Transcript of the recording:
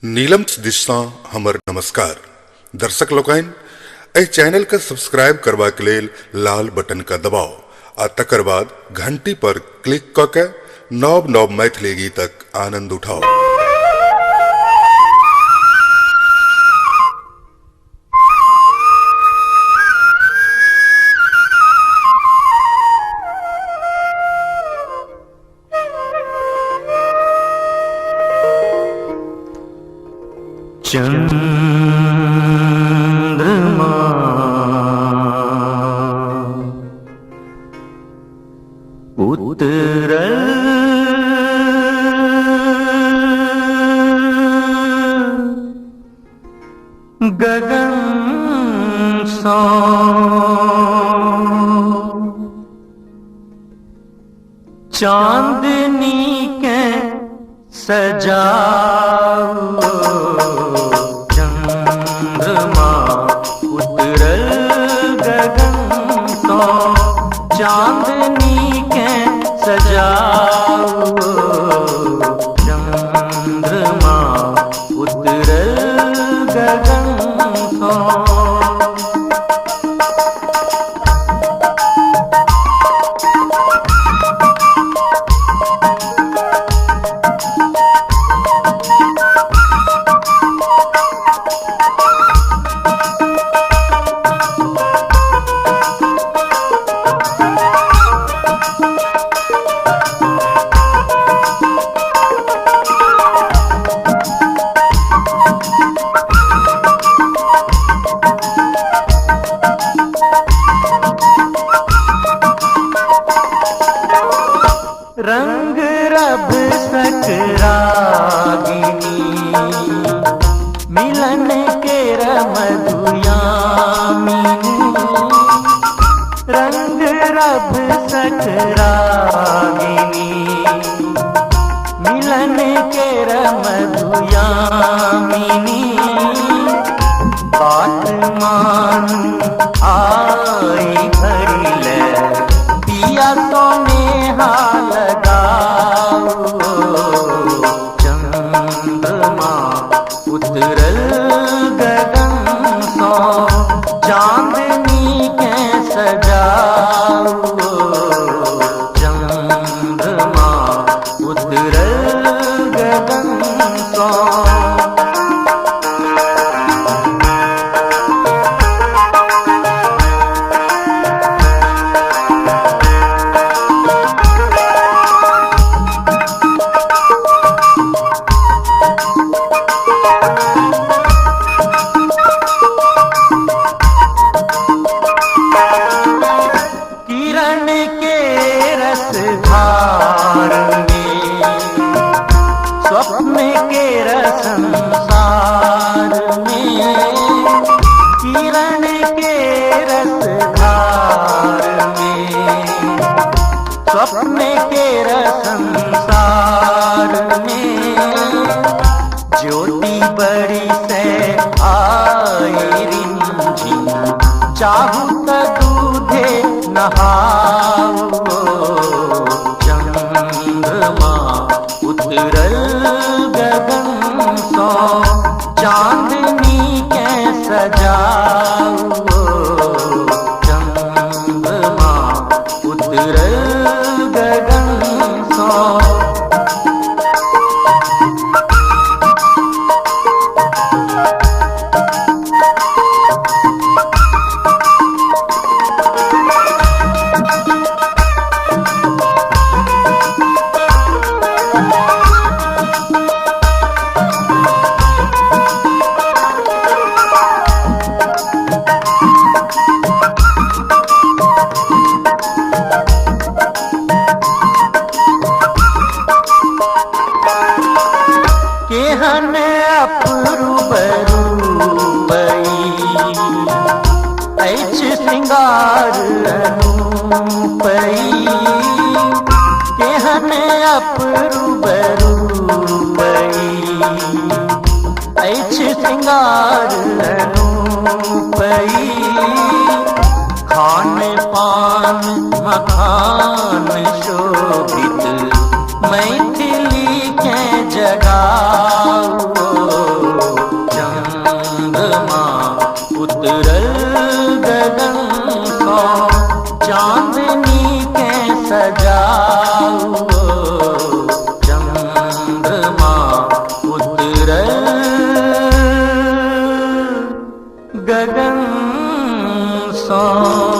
नीलम दिशा हमर नमस्कार दर्शक लोकन एहि चैनल के सब्सक्राइब करबा के लेल लाल बटन का दबाव आ तकर बाद घंटी पर क्लिक क के नव नव मैथिली गीतक आनंद उठाओ। चंद्रमा उतरल गगन सो चांदनी के सजाओ। चंद्रमा उतरल गगन सो चांदनी के सजाओ। चंद्रमा उतरल गगन सो रंग रब सकरागिनी मिलन के रमधुयामिनी। रंग रब सकरागिनी मिलन के रमधुयामिनी। बात मान आई भरिल पिया सोने लगाओ। चंद्रमा उतरल गगन सो चांदनी के सजाओ। चंद्रमा उतरल गगन सो किरण के रस धार में स्वप्न के रसंसार में। किरण के रस धार में स्वप्न के रसंसार में। ज्योति बड़ी से आई रिमझिम चाहूं त दूधे नहाओ। चंद्रमा उतरल गगन सो चांदनी के सजाओ। चंद्रमा उतरल गगन सो केहन अपरूप रूपई अछि श्रृंगार अनूपई। केहन अपरूप रूपई अछि श्रृंगार अनूपई। खान पान मखान शोभित मैथिली के जगाओ। गगन सा